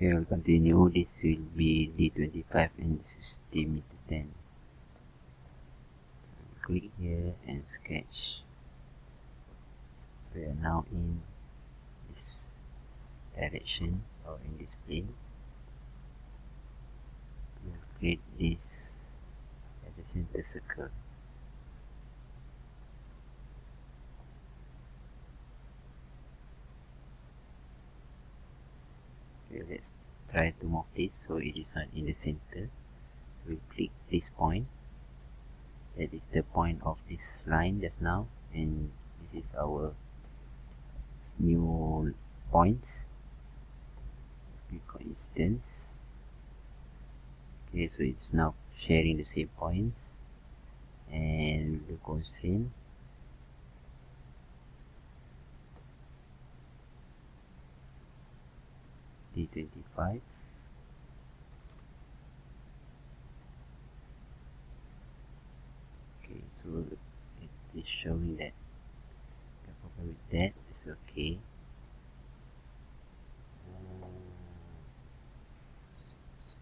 Okay, we'll continue. This will be D25 and this is D meter 10. So click here and sketch. We are now in this direction or in this plane. We'll create this at the center circle. Okay, let's try to move this so it is not in the center. So we click this point. That is the point of this line just now, and this is our new points. Coincidence. Okay, so it's now sharing the same points, and the constraint D25. Okay, so it is showing that the problem with that is okay.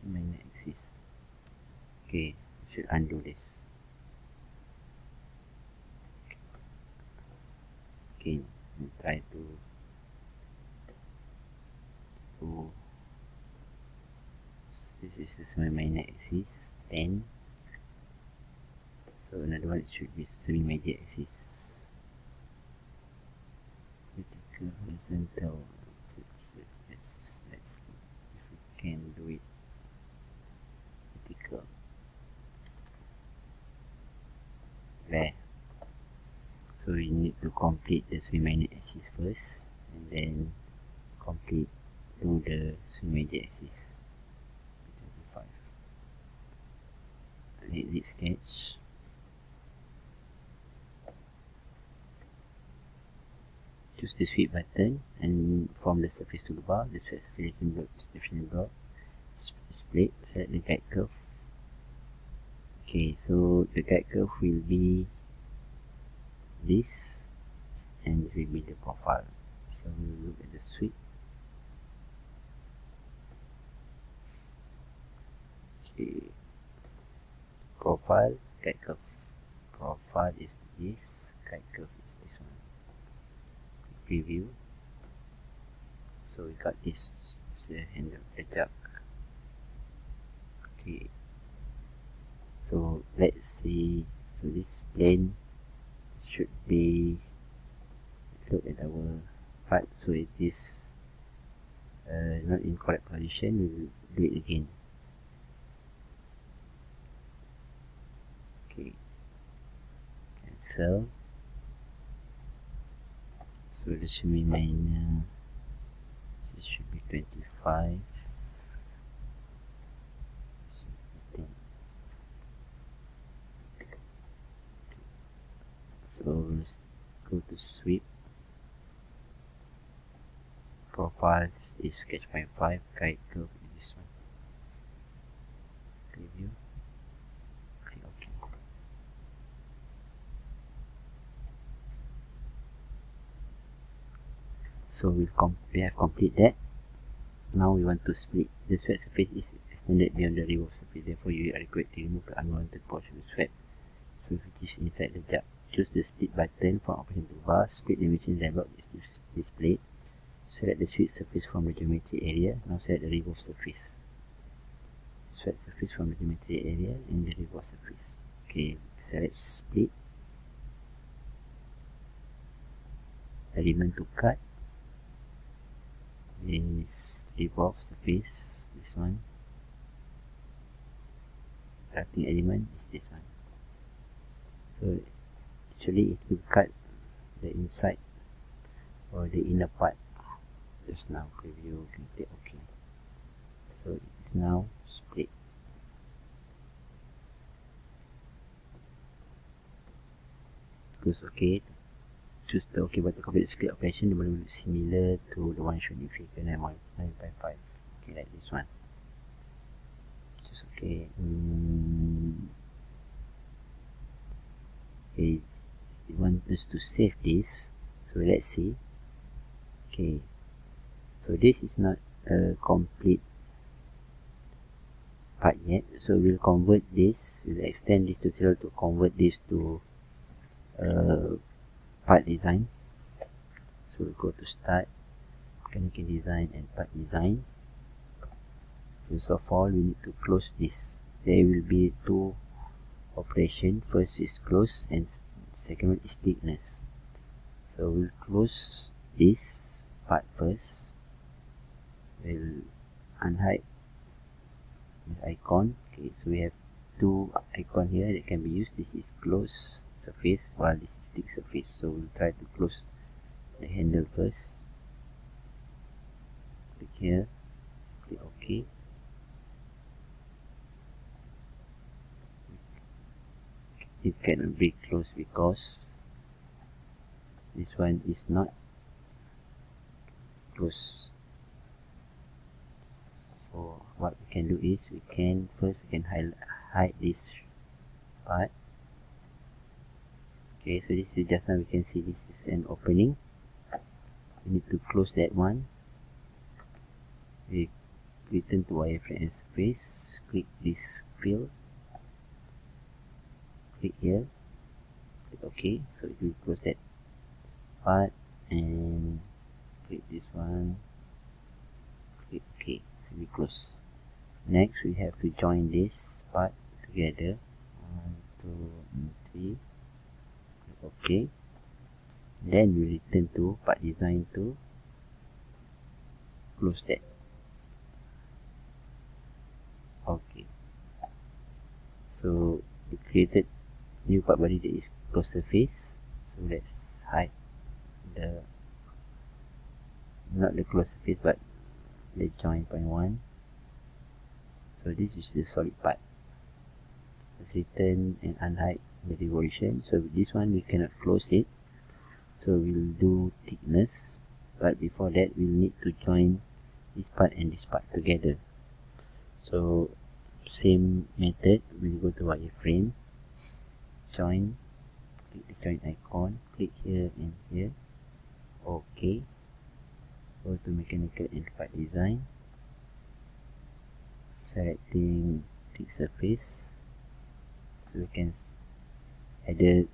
Main axis. Okay, I should undo this. Again, and try to this is my main axis 10. So another one should be semi-major axis. Vertical, horizontal. Let's see if we can do it. Vertical. There. So we need to complete the semi-minor axis first, and then complete to the semi-major axis. 25. Let's sketch. Choose the sweep button, and from the surface toolbar, the sweep selection block is displayed. Select the guide curve. Okay, so the guide curve will be this, and it will be the profile. So we'll look at the sweep. Okay, profile, guide curve. Profile is this, guide curve is this one. Preview. So we got this handle, the jug. Okay, so let's see. So this plane should be, look at our part. So it is not in correct position. We'll do it again. Okay, cancel. So the semi-minor, this should be 25. So let's go to sweep. Profile is sketch point 5, guide curve is this one. Preview. Click OK. So we have completed that. Now we want to split. The swept surface is extended beyond the revolved surface. Therefore, you are required to remove the unwanted portion of the swept surface which is inside the jug. Choose the split button from operation toolbar. Split dimension dialog is displayed. Select the swept surface from the geometry area. Now select the revolved surface. Swept surface from the geometry area and the revolved surface. Okay, select split. Element to cut is revolved surface, this one. Cutting element is this one. So actually it will cut the inside or the inner part. Just now preview, can click OK. So it is now split. Close OK. Choose the OK button. Complete the split operation. The model will be similar to the one shown in figure 9.5. Okay, like this one. Choose OK. Okay, we want us to save this. So let's see. Okay, so this is not a complete part yet, so we'll convert this, we'll extend this tutorial to convert this to part design. So we'll go to start, mechanical design and part design. First of all, we need to close this. There will be two operations. First is close and second one is thickness. So we'll close this part first. We'll unhide this icon. Okay, so we have two icons here that can be used. This is close surface while this is thick surface. So we'll try to close the handle first. Click here, click OK. It cannot be closed because this one is not closed. So what we can do is we can hide this part. Okay, so this is just now we can see this is an opening. We need to close that one. We return to wireframe surface, click this fill, click here, click OK. So it will close that part and click this one, click OK. So we close. Next we have to join this part together. 1, 2, and 3. Click OK. Then we return to part design to close that. Okay. So we created new part body that is close surface. So let's hide the not the close surface but the join point 1. So this is the solid part. Let's return and unhide the revolution. So with this one we cannot close it. So we'll do thickness. But before that we'll need to join this part and this part together. So same method, we'll go to wireframe, join, click the join icon, click here and here, OK. Go to mechanical and part design, selecting thick surface. So we can either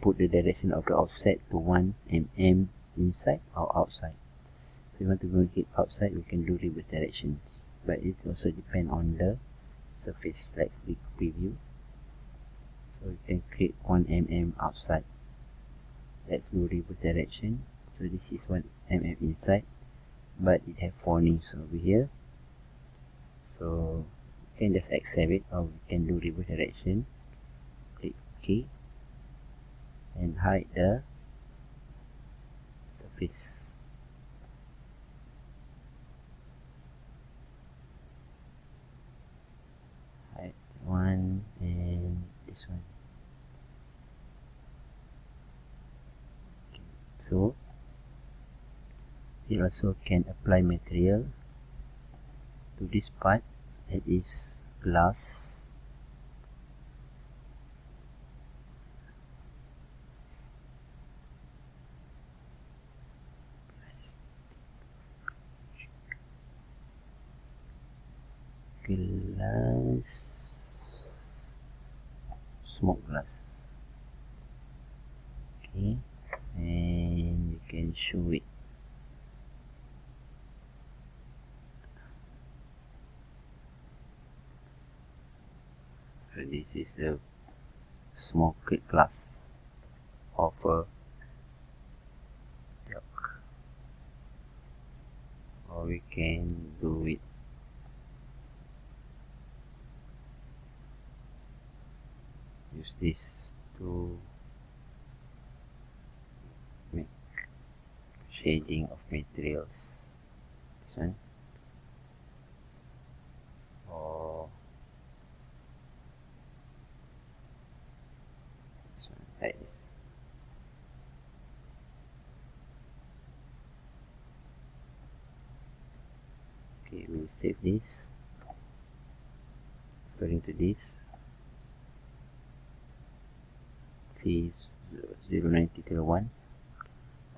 put the direction of the offset to 1 mm inside or outside. So if you want to make it outside, we can do reverse directions, but it also depends on the surface, like quick preview. So we can create 1 mm outside. Let's do reverse direction. So this is 1 mm inside, but it have warnings over here. So we can just accept it, or we can do reverse direction. Click OK and hide the surface. Hide one and this one. Okay. So you also can apply material to this part, that is glass. Smoke glass. Okay, and you can show it. So this is the smoked glass of a jug, or we can do it use this to make shading of materials. This one, or this one, like this. Okay, we'll save this. Referring to this, C09001,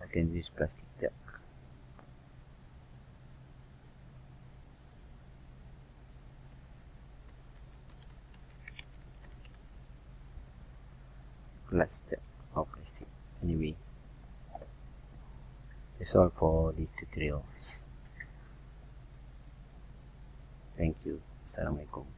I can use plastic jug. cluster of plastic. Anyway, that's all for this tutorial. Thank you. Assalamualaikum.